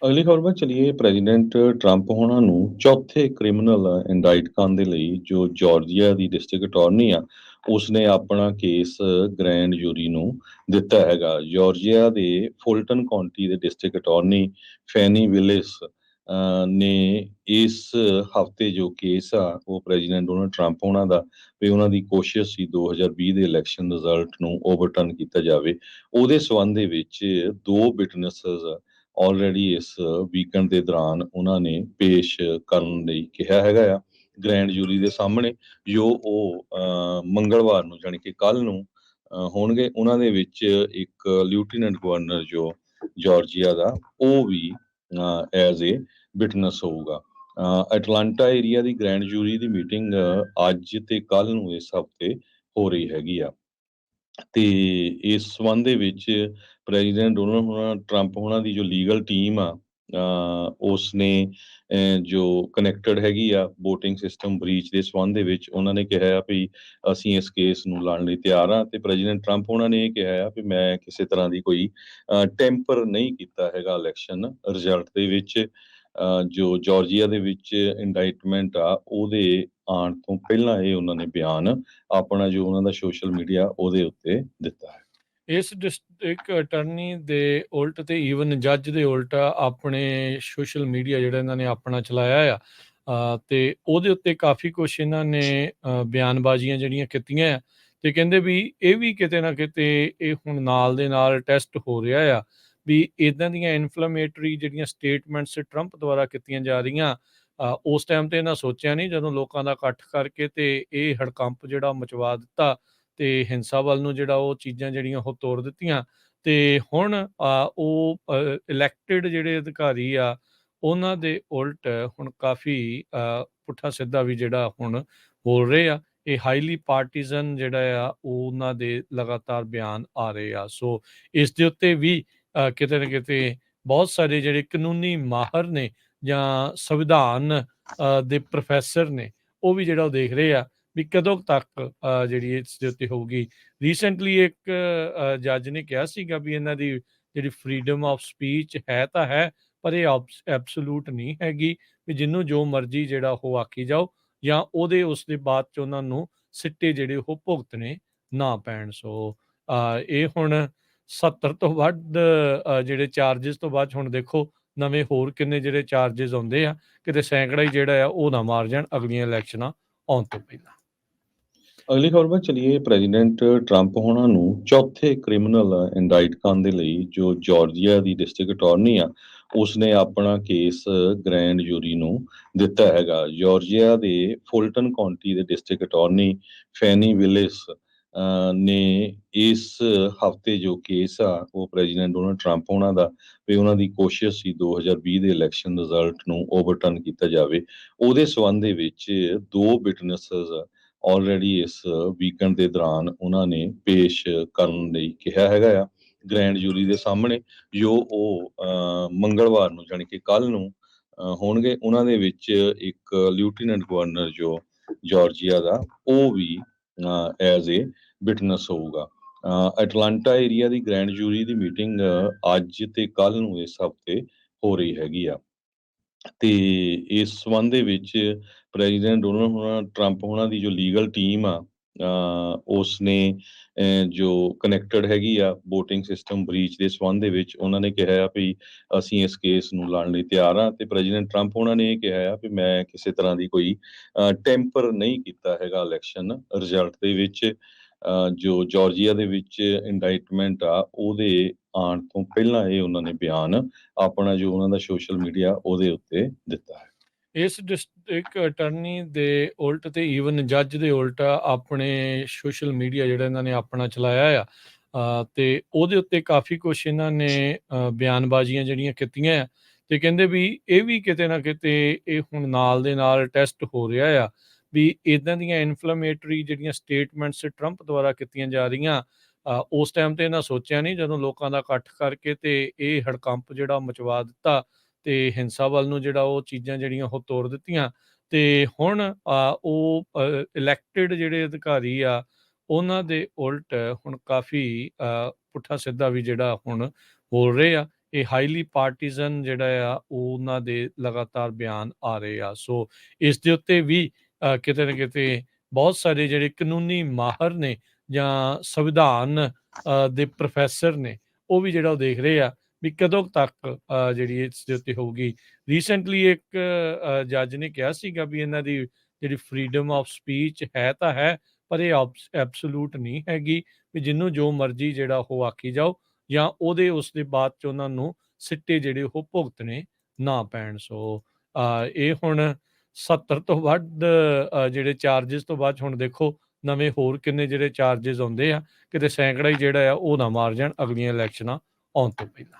ਅਗਲੀ ਖਬਰ ਵੱਲ ਚਲੀਏ। ਪ੍ਰੈਜ਼ੀਡੈਂਟ ਟਰੰਪ ਹੋਣਾ ਨੂੰ ਚੌਥੇ ਕ੍ਰਿਮੀਨਲ ਇੰਡਾਈਟ ਕਰਨ ਦੇ ਲਈ ਜੋ ਜਾਰਜੀਆ ਦੀ ਡਿਸਟ੍ਰਿਕਟ ਅਟਾਰਨੀ ਆ, ਉਸਨੇ ਆਪਣਾ ਕੇਸ ਗ੍ਰੈਂਡ ਜੂਰੀ ਨੂੰ ਦਿੱਤਾ ਹੈਗਾ। ਜਾਰਜੀਆ ਦੇ ਫੁਲਟਨ ਕਾਉਂਟੀ ਦੇ ਡਿਸਟ੍ਰਿਕਟ ਅਟਾਰਨੀ ਫੈਨੀ ਵਿਲਿਸ ਨੇ ਇਸ ਹਫਤੇ ਜੋ ਕੇਸ ਆ ਉਹ ਪ੍ਰੈਜ਼ੀਡੈਂਟ ਡੋਨਲਡ ਟਰੰਪ ਹੋਣਾ ਦਾ ਵੀ ਉਹਨਾਂ ਦੀ ਕੋਸ਼ਿਸ਼ ਸੀ 2020 ਦੇ ਇਲੈਕਸ਼ਨ ਰਿਜ਼ਲਟ ਨੂੰ ਓਵਰਟਰਨ ਕੀਤਾ ਜਾਵੇ, ਉਹਦੇ ਸਬੰਧ ਦੇ ਵਿੱਚ ਦੋ ਵਿਟਨੈਸਸ ਆਲਰੇਡੀ ਇਸ ਵੀਕਐਂਡ ਦੇ ਦੌਰਾਨ ਉਹਨਾਂ ਨੇ ਪੇਸ਼ ਕਰਨ ਲਈ ਕਿਹਾ ਹੈਗਾ ਆ ਗ੍ਰੈਂਡ ਜੂਰੀ ਦੇ ਸਾਹਮਣੇ, ਜੋ ਉਹ ਮੰਗਲਵਾਰ ਨੂੰ ਜਾਣੀ ਕਿ ਕੱਲ ਨੂੰ ਹੋਣਗੇ। ਉਹਨਾਂ ਦੇ ਵਿੱਚ ਇੱਕ ਲਿeutenant ਗਵਰਨਰ ਜੋ ਜਾਰਜੀਆ ਦਾ, ਉਹ ਵੀ ਐਜ਼ ਏ ਵਿਟਨੈਸ ਹੋਊਗਾ। ਐਟਲਾਂਟਾ ਏਰੀਆ ਦੀ ਗ੍ਰੈਂਡ ਜੂਰੀ ਦੀ ਮੀਟਿੰਗ ਅੱਜ ਤੇ ਕੱਲ ਨੂੰ ਇਸ ਹਫਤੇ ਹੋ ਰਹੀ ਹੈਗੀ ਆ, ਤੇ ਇਸ ਸੰਬੰਧ ਦੇ ਵਿੱਚ ਪ੍ਰੈਜ਼ੀਡੈਂਟ ਡੋਨਲਡ ਟਰੰਪ ਹੋਣਾ ਦੀ ਜੋ ਲੀਗਲ ਟੀਮ ਆ, ਉਸਨੇ ਜੋ ਕਨੈਕਟਡ ਹੈਗੀ ਆ VOTING ਸਿਸਟਮ ਬਰੀਚ ਦੇ ਸੰਬੰਧ ਦੇ ਵਿੱਚ, ਉਹਨਾਂ ਨੇ ਕਿਹਾ ਆ ਵੀ ਅਸੀਂ ਇਸ ਕੇਸ ਨੂੰ ਲੜਨ ਲਈ ਤਿਆਰ ਆ। ਤੇ ਪ੍ਰੈਜ਼ੀਡੈਂਟ ਟਰੰਪ ਉਹਨਾਂ ਨੇ ਇਹ ਕਿਹਾ ਆ ਵੀ ਮੈਂ ਕਿਸੇ ਤਰ੍ਹਾਂ ਦੀ ਕੋਈ ਟੈਂਪਰ ਨਹੀਂ ਕੀਤਾ ਹੈਗਾ ਇਲੈਕਸ਼ਨ ਰਿਜ਼ਲਟ ਦੇ ਵਿੱਚ। ਜੋ ਜਾਰਜੀਆ ਦੇ ਵਿੱਚ ਇੰਡਾਈਟਮੈਂਟ ਆ ਉਹਦੇ ਆਉਣ ਤੋਂ ਪਹਿਲਾਂ ਇਹ ਉਹਨਾਂ ਨੇ ਬਿਆਨ ਆਪਣਾ ਜੋ ਉਹਨਾਂ ਦਾ ਸੋਸ਼ਲ ਮੀਡੀਆ ਉਹਦੇ ਉੱਤੇ ਦਿੱਤਾ ਹੈ। ਇਸ ਡਿਸਟ੍ਰਿਕਟ ਅਟਾਰਨੀ ਦੇ ਉਲਟ ਤੇ ਈਵਨ ਜੱਜ ਦੇ ਉਲਟ ਆਪਣੇ ਸੋਸ਼ਲ ਮੀਡੀਆ ਜਿਹੜਾ ਇਹਨਾਂ ਨੇ ਆਪਣਾ ਚਲਾਇਆ ਆ, ਤੇ ਉਹਦੇ ਉੱਤੇ ਕਾਫੀ ਕੁਛ ਇਹਨਾਂ ਨੇ ਬਿਆਨਬਾਜ਼ੀਆਂ ਜਿਹੜੀਆਂ ਕੀਤੀਆਂ ਆ, ਤੇ ਕਹਿੰਦੇ ਵੀ ਇਹ ਵੀ ਕਿਤੇ ਨਾ ਕਿਤੇ ਇਹ ਹੁਣ ਨਾਲ ਦੇ ਨਾਲ ਟੈਸਟ ਹੋ ਰਿਹਾ ਆ ਵੀ ਇਦਾਂ ਦੀਆਂ ਇਨਫਲੇਮੇਟਰੀ ਜਿਹੜੀਆਂ ਸਟੇਟਮੈਂਟਸ ਟਰੰਪ ਦੁਆਰਾ ਕੀਤੀਆਂ ਜਾ ਰਹੀਆਂ, ਉਸ ਟਾਈਮ ਤੇ ਇਹਨਾਂ ਸੋਚਿਆ ਨਹੀਂ ਜਦੋਂ ਲੋਕਾਂ ਦਾ ਇਕੱਠ ਕਰਕੇ ਤੇ ਇਹ ਹੜਕੰਪ ਜਿਹੜਾ ਮਚਵਾ ਦਿੱਤਾ ਤੇ ਹਿੰਸਾ ਵੱਲ ਨੂੰ ਜਿਹੜਾ ਉਹ ਚੀਜ਼ਾਂ ਜਿਹੜੀਆਂ ਉਹ ਤੋੜ ਦਿੱਤੀਆਂ। ਤੇ ਹੁਣ ਉਹ ਇਲੈਕਟਿਡ ਜਿਹੜੇ ਅਧਿਕਾਰੀ ਆ ਉਹਨਾਂ ਦੇ ਉਲਟ ਹੁਣ ਕਾਫੀ ਪੁੱਠਾ ਸਿੱਧਾ ਵੀ ਜਿਹੜਾ ਹੁਣ ਬੋਲ ਰਹੇ ਆ। ਇਹ ਹਾਈਲੀ ਪਾਰਟੀਜ਼ਨ ਜਿਹੜਾ ਆ ਉਹਨਾਂ ਦੇ ਲਗਾਤਾਰ ਬਿਆਨ ਆ ਰਹੇ ਆ। ਸੋ ਇਸ ਦੇ ਉੱਤੇ ਵੀ ਕਿਤੇ ਨਾ ਕਿਤੇ ਬਹੁਤ ਸਾਰੇ ਜਿਹੜੇ ਕਾਨੂੰਨੀ ਮਾਹਰ ਨੇ ਜਾਂ ਸੰਵਿਧਾਨ ਦੇ ਪ੍ਰੋਫੈਸਰ ਨੇ, ਉਹ ਵੀ ਜਿਹੜਾ ਉਹ ਦੇਖ ਰਹੇ ਆ ਵੀ ਕਦੋਂ ਤੱਕ ਜਿਹੜੀ ਇਸ ਦੇ ਉੱਤੇ ਹੋਊਗੀ। ਰੀਸੈਂਟਲੀ ਇੱਕ ਜੱਜ ਨੇ ਕਿਹਾ ਸੀਗਾ ਵੀ ਇਹਨਾਂ ਦੀ ਜਿਹੜੀ ਫਰੀडम ਆਫ ਸਪੀਚ ਹੈ ਤਾਂ ਹੈ, ਪਰ ਇਹ ਐਬਸੋਲੂਟ ਨਹੀਂ ਹੈਗੀ ਵੀ ਜਿਹਨੂੰ ਜੋ ਮਰਜ਼ੀ ਜਿਹੜਾ ਉਹ ਆਖੀ ਜਾਓ ਜਾਂ ਉਸ ਦੇ ਬਾਅਦ 'ਚ ਉਹਨਾਂ ਨੂੰ ਸਿੱਟੇ ਜਿਹੜੇ ਉਹ ਭੁਗਤਣੇ ਨਾ ਪੈਣ। ਸੋ ਇਹ ਹੁਣ 70 ਤੋਂ ਵੱਧ ਜਿਹੜੇ ਚਾਰਜਿਸ ਤੋਂ ਬਾਅਦ ਹੁਣ ਦੇਖੋ ਨਵੇਂ ਹੋਰ ਕਿੰਨੇ ਜਿਹੜੇ ਚਾਰਜਿਸ ਆਉਂਦੇ ਆ, ਕਿਤੇ ਸੈਂਕੜਾ ਹੀ ਜਿਹੜਾ ਆ ਉਹ ਨਾ ਮਾਰ ਜਾਣ ਅਗਲੀਆਂ ਇਲੈਕਸ਼ਨਾਂ ਆਉਣ ਤੋਂ ਪਹਿਲਾਂ। ਅਗਲੀ ਖਬਰ ਵੱਲ ਚਲੀਏ। ਪ੍ਰੈਜ਼ੀਡੈਂਟ ਟਰੰਪ ਹੋਣਾ ਨੂੰ ਚੌਥੇ ਕ੍ਰਿਮੀਨਲ ਇੰਡਾਈਟ ਕਰਨ ਦੇ ਲਈ ਜੋ ਜਾਰਜੀਆ ਦੀ ਡਿਸਟ੍ਰਿਕਟ ਅਟਾਰਨੀ ਆ, ਉਸਨੇ ਆਪਣਾ ਕੇਸ ਗ੍ਰੈਂਡ ਜੂਰੀ ਨੂੰ ਦਿੱਤਾ ਹੈਗਾ। ਜਾਰਜੀਆ ਦੇ ਫੁਲਟਨ ਕਾਉਂਟੀ ਦੇ ਡਿਸਟ੍ਰਿਕਟ ਅਟਾਰਨੀ ਫੈਨੀ ਵਿਲਿਸ ਨੇ ਇਸ ਹਫਤੇ ਜੋ ਕੇਸ ਆ ਉਹ ਪ੍ਰੈਜ਼ੀਡੈਂਟ ਡੋਨਲਡ ਟਰੰਪ ਹੋਣਾ ਦਾ ਵੀ ਉਹਨਾਂ ਦੀ ਕੋਸ਼ਿਸ਼ ਸੀ 2020 ਦੇ ਇਲੈਕਸ਼ਨ ਰਿਜ਼ਲਟ ਨੂੰ ਓਵਰਟਰਨ ਕੀਤਾ ਜਾਵੇ, ਉਹਦੇ ਸਬੰਧ ਦੇ ਵਿੱਚ ਦੋ ਵਿਟਨੈਸਸ ਆਲਰੇਡੀ ਇਸ ਵੀਕਐਂਡ ਦੇ ਦੌਰਾਨ ਉਹਨਾਂ ਨੇ ਪੇਸ਼ ਕਰਨ ਲਈ ਕਿਹਾ ਹੈਗਾ ਆ ਗ੍ਰੈਂਡ ਜੂਰੀ ਦੇ ਸਾਹਮਣੇ, ਜੋ ਉਹ ਮੰਗਲਵਾਰ ਨੂੰ ਜਾਣੀ ਕਿ ਕੱਲ ਨੂੰ ਹੋਣਗੇ। ਉਹਨਾਂ ਦੇ ਵਿੱਚ ਇੱਕ ਲਿeutenant ਗਵਰਨਰ ਜੋ ਜਾਰਜੀਆ ਦਾ, ਉਹ ਵੀ ਐਜ਼ ਏ ਵਿਟਨੈਸ ਹੋਊਗਾ। ਐਟਲਾਂਟਾ ਏਰੀਆ ਦੀ ਗ੍ਰੈਂਡ ਜੂਰੀ ਦੀ ਮੀਟਿੰਗ ਅੱਜ ਤੇ ਕੱਲ ਨੂੰ ਇਸ ਹਫਤੇ ਹੋ ਰਹੀ ਹੈਗੀ ਆ, ਤੇ ਇਸ ਸੰਬੰਧ ਦੇ ਵਿੱਚ ਪ੍ਰੈਜ਼ੀਡੈਂਟ ਡੋਨਲਡ ਟਰੰਪ ਹੋਣਾ ਦੀ ਜੋ ਲੀਗਲ ਟੀਮ ਆ, ਉਸਨੇ ਜੋ ਕਨੈਕਟਡ ਹੈਗੀ ਆ VOTING ਸਿਸਟਮ ਬਰੀਚ ਦੇ ਸੰਬੰਧ ਦੇ ਵਿੱਚ, ਉਹਨਾਂ ਨੇ ਕਿਹਾ ਆ ਵੀ ਅਸੀਂ ਇਸ ਕੇਸ ਨੂੰ ਲੜਨ ਲਈ ਤਿਆਰ ਆ। ਤੇ ਪ੍ਰੈਜ਼ੀਡੈਂਟ ਟਰੰਪ ਉਹਨਾਂ ਨੇ ਇਹ ਕਿਹਾ ਆ ਵੀ ਮੈਂ ਕਿਸੇ ਤਰ੍ਹਾਂ ਦੀ ਕੋਈ ਟੈਂਪਰ ਨਹੀਂ ਕੀਤਾ ਹੈਗਾ ਇਲੈਕਸ਼ਨ ਰਿਜ਼ਲਟ ਦੇ ਵਿੱਚ। ਜੋ ਜਾਰਜੀਆ ਦੇ ਵਿੱਚ ਇੰਡਾਈਟਮੈਂਟ ਆ ਉਹਦੇ ਆਉਣ ਤੋਂ ਪਹਿਲਾਂ ਇਹ ਉਹਨਾਂ ਨੇ ਬਿਆਨ ਆਪਣਾ ਜੋ ਉਹਨਾਂ ਦਾ ਸੋਸ਼ਲ ਮੀਡੀਆ ਉਹਦੇ ਉੱਤੇ ਦਿੱਤਾ ਹੈ। ਇਸ ਡਿਸਟ੍ਰਿਕਟ ਅਟਾਰਨੀ ਦੇ ਉਲਟ ਤੇ ਈਵਨ ਜੱਜ ਦੇ ਉਲਟ ਆਪਣੇ ਸੋਸ਼ਲ ਮੀਡੀਆ ਜਿਹੜਾ ਇਹਨਾਂ ਨੇ ਆਪਣਾ ਚਲਾਇਆ ਆ, ਤੇ ਉਹਦੇ ਉੱਤੇ ਕਾਫੀ ਕੁਛ ਇਹਨਾਂ ਨੇ ਬਿਆਨਬਾਜ਼ੀਆਂ ਜਿਹੜੀਆਂ ਕੀਤੀਆਂ ਆ, ਤੇ ਕਹਿੰਦੇ ਵੀ ਇਹ ਵੀ ਕਿਤੇ ਨਾ ਕਿਤੇ ਇਹ ਹੁਣ ਨਾਲ ਦੇ ਨਾਲ ਟੈਸਟ ਹੋ ਰਿਹਾ ਆ ਵੀ ਇਦਾਂ ਦੀਆਂ ਇਨਫਲੇਮੇਟਰੀ ਜਿਹੜੀਆਂ ਸਟੇਟਮੈਂਟਸ ਟਰੰਪ ਦੁਆਰਾ ਕੀਤੀਆਂ ਜਾ ਰਹੀਆਂ, ਉਸ ਟਾਈਮ ਤੇ ਇਹਨਾਂ ਸੋਚਿਆ ਨਹੀਂ ਜਦੋਂ ਲੋਕਾਂ ਦਾ ਇਕੱਠ ਕਰਕੇ ਤੇ ਇਹ ਹੜਕੰਪ ਜਿਹੜਾ ਮਚਵਾ ਦਿੱਤਾ ਤੇ ਹਿੰਸਾ ਵੱਲ ਨੂੰ ਜਿਹੜਾ ਉਹ ਚੀਜ਼ਾਂ ਜਿਹੜੀਆਂ ਉਹ ਤੋੜ ਦਿੱਤੀਆਂ। ਤੇ ਹੁਣ ਉਹ ਇਲੈਕਟਿਡ ਜਿਹੜੇ ਅਧਿਕਾਰੀ ਆ ਉਹਨਾਂ ਦੇ ਉਲਟ ਹੁਣ ਕਾਫੀ ਪੁੱਠਾ ਸਿੱਧਾ ਵੀ ਜਿਹੜਾ ਹੁਣ ਬੋਲ ਰਹੇ ਆ। ਇਹ ਹਾਈਲੀ ਪਾਰਟੀਜ਼ਨ ਜਿਹੜਾ ਆ ਉਹ ਉਹਨਾਂ ਦੇ ਲਗਾਤਾਰ ਬਿਆਨ ਆ ਰਹੇ ਆ। ਸੋ ਇਸ ਦੇ ਉੱਤੇ ਵੀ ਕਿਤੇ ਨਾ ਕਿਤੇ ਬਹੁਤ ਸਾਰੇ ਜਿਹੜੇ ਕਾਨੂੰਨੀ ਮਾਹਰ ਨੇ ਜਾਂ ਸੰਵਿਧਾਨ ਦੇ ਪ੍ਰੋਫੈਸਰ ਨੇ, ਉਹ ਵੀ ਜਿਹੜਾ ਉਹ ਦੇਖ ਰਹੇ ਆ ਵੀ ਕਦੋਂ ਤੱਕ ਜਿਹੜੀ ਇਸ ਦੇ ਉੱਤੇ ਹੋਊਗੀ। ਰੀਸੈਂਟਲੀ ਇੱਕ ਜੱਜ ਨੇ ਕਿਹਾ ਸੀਗਾ ਵੀ ਇਹਨਾਂ ਦੀ ਜਿਹੜੀ ਫਰੀडम ਆਫ ਸਪੀਚ ਹੈ ਤਾਂ ਹੈ, ਪਰ ਇਹ ਐਬਸੋਲੂਟ ਨਹੀਂ ਹੈਗੀ ਵੀ ਜਿਹਨੂੰ ਜੋ ਮਰਜ਼ੀ ਜਿਹੜਾ ਉਹ ਆਖੀ ਜਾਓ, ਜਾਂ ਉਸ ਦੇ ਬਾਅਦ 'ਚ ਉਹਨਾਂ ਨੂੰ ਸਿੱਟੇ ਜਿਹੜੇ ਉਹ ਭੁਗਤਣੇ ਨਾ ਪੈਣ। ਸੋ ਇਹ ਹੁਣ 70 ਤੋਂ ਵੱਧ ਜਿਹੜੇ ਚਾਰਜਿਸ ਤੋਂ ਬਾਅਦ 'ਚ ਹੁਣ ਦੇਖੋ ਨਵੇਂ ਹੋਰ ਕਿੰਨੇ ਜਿਹੜੇ ਚਾਰਜਿਸ ਆਉਂਦੇ ਆ, ਕਿਤੇ ਸੈਂਕੜਾ ਹੀ ਜਿਹੜਾ ਆ ਉਹ ਨਾ ਮਾਰ ਜਾਣ ਅਗਲੀਆਂ ਇਲੈਕਸ਼ਨਾਂ ਆਉਣ ਤੋਂ ਪਹਿਲਾਂ।